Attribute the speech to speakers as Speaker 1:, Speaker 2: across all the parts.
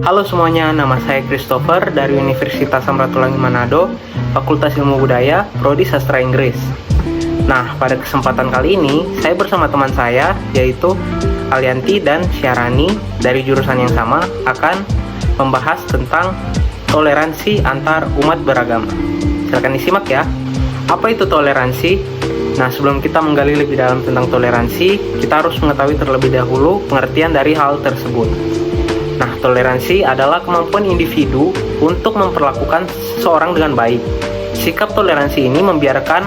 Speaker 1: Halo semuanya, nama saya Christopher dari Universitas Samratulangi Manado, Fakultas Ilmu Budaya, Prodi Sastra Inggris. Nah, pada kesempatan kali ini, saya bersama teman saya, yaitu Alianti dan Syarani dari jurusan yang sama, akan membahas tentang toleransi antar umat beragama. Silakan disimak ya. Apa itu toleransi? Nah, sebelum kita menggali lebih dalam tentang toleransi, kita harus mengetahui terlebih dahulu pengertian dari hal tersebut. Nah, toleransi adalah kemampuan individu untuk memperlakukan seseorang dengan baik. Sikap toleransi ini membiarkan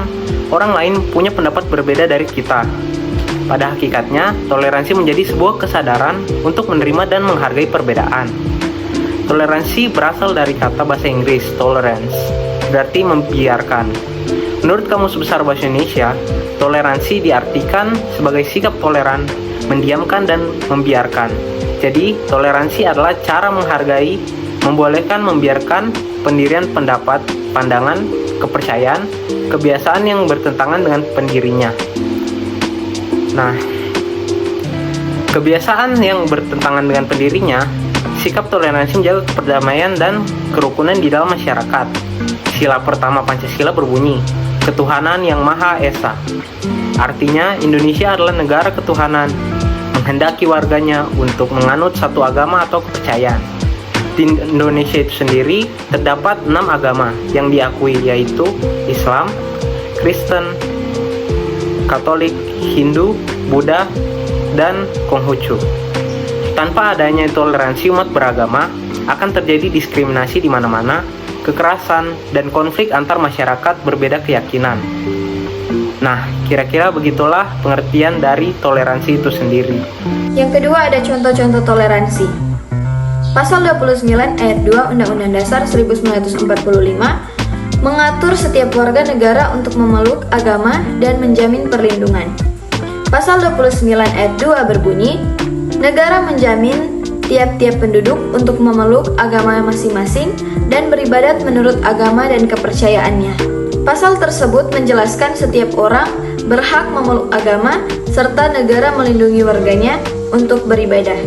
Speaker 1: orang lain punya pendapat berbeda dari kita. Pada hakikatnya, toleransi menjadi sebuah kesadaran untuk menerima dan menghargai perbedaan. Toleransi berasal dari kata bahasa Inggris, tolerance, berarti membiarkan. Menurut Kamus Besar Bahasa Indonesia, toleransi diartikan sebagai sikap toleran, mendiamkan dan membiarkan. Jadi, toleransi adalah cara menghargai, membolehkan, membiarkan pendirian pendapat, pandangan, kepercayaan, kebiasaan yang bertentangan dengan pendirinya. Nah, kebiasaan yang bertentangan dengan pendirinya, sikap toleransi menjaga perdamaian dan kerukunan di dalam masyarakat. Sila pertama Pancasila berbunyi, Ketuhanan yang Maha Esa. Artinya, Indonesia adalah negara ketuhanan, menghendaki warganya untuk menganut satu agama atau kepercayaan. Di Indonesia itu sendiri terdapat 6 agama yang diakui, yaitu Islam, Kristen, Katolik, Hindu, Buddha, dan Konghucu. Tanpa adanya toleransi umat beragama, akan terjadi diskriminasi di mana-mana, kekerasan, dan konflik antar masyarakat berbeda keyakinan. Nah, kira-kira begitulah pengertian dari toleransi itu sendiri.
Speaker 2: Yang kedua ada contoh-contoh toleransi. Pasal 29 ayat 2 Undang-Undang Dasar 1945 mengatur setiap warga negara untuk memeluk agama dan menjamin perlindungan. Pasal 29 ayat 2 berbunyi, negara menjamin tiap-tiap penduduk untuk memeluk agama masing-masing dan beribadat menurut agama dan kepercayaannya. Pasal tersebut menjelaskan setiap orang berhak memeluk agama serta negara melindungi warganya untuk beribadah.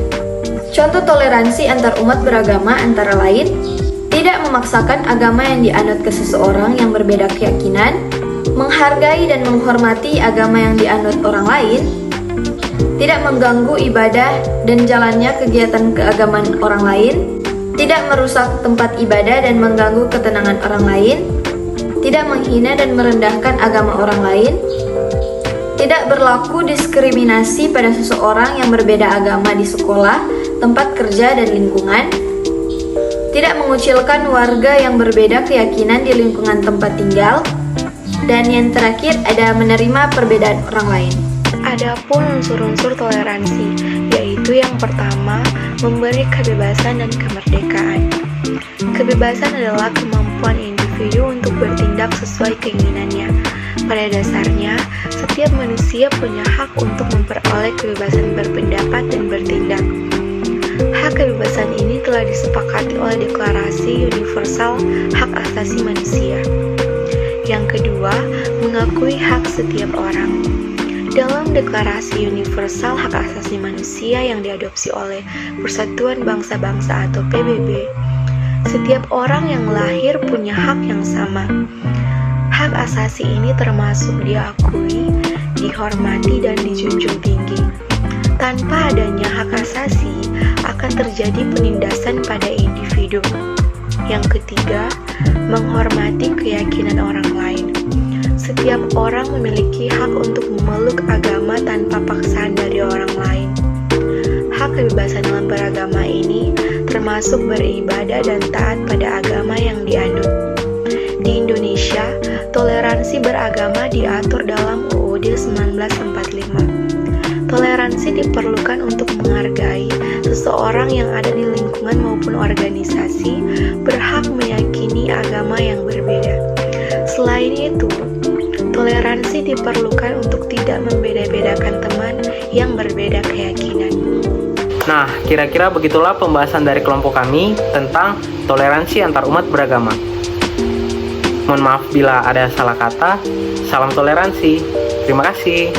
Speaker 2: Contoh toleransi antar umat beragama antara lain, tidak memaksakan agama yang dianut ke seseorang yang berbeda keyakinan, menghargai dan menghormati agama yang dianut orang lain, tidak mengganggu ibadah dan jalannya kegiatan keagamaan orang lain, tidak merusak tempat ibadah dan mengganggu ketenangan orang lain, tidak menghina dan merendahkan agama orang lain, tidak berlaku diskriminasi pada seseorang yang berbeda agama di sekolah, tempat kerja, dan lingkungan, tidak mengucilkan warga yang berbeda keyakinan di lingkungan tempat tinggal, dan yang terakhir ada menerima perbedaan orang lain.
Speaker 3: Adapun unsur-unsur toleransi, yaitu yang pertama, memberi kebebasan dan kemerdekaan. Kebebasan adalah kemampuan individu untuk bertindak sesuai keinginannya. Pada dasarnya, setiap manusia punya hak untuk memperoleh kebebasan berpendapat dan bertindak. Hak kebebasan ini telah disepakati oleh Deklarasi Universal Hak Asasi Manusia. Yang kedua, mengakui hak setiap orang. Dalam Deklarasi Universal Hak Asasi Manusia yang diadopsi oleh Persatuan Bangsa-Bangsa atau PBB, setiap orang yang lahir punya hak yang sama. Hak asasi ini termasuk diakui, dihormati, dan dijunjung tinggi. Tanpa adanya hak asasi, akan terjadi penindasan pada individu. Yang ketiga, menghormati keyakinan orang lain. Setiap orang memiliki hak untuk memeluk agama tanpa paksaan dari orang lain. Hak kebebasan dalam beragama ini termasuk beribadah dan taat pada agama yang dianut. Di Indonesia, toleransi beragama diatur dalam UUD 1945. Toleransi diperlukan untuk menghargai seseorang yang ada di lingkungan maupun organisasi berhak meyakini agama yang berbeda. Selain itu, toleransi diperlukan untuk tidak membeda-bedakan teman yang berbeda keyakinan.
Speaker 1: Nah, kira-kira begitulah pembahasan dari kelompok kami tentang toleransi antar umat beragama. Mohon maaf bila ada salah kata. Salam toleransi. Terima kasih.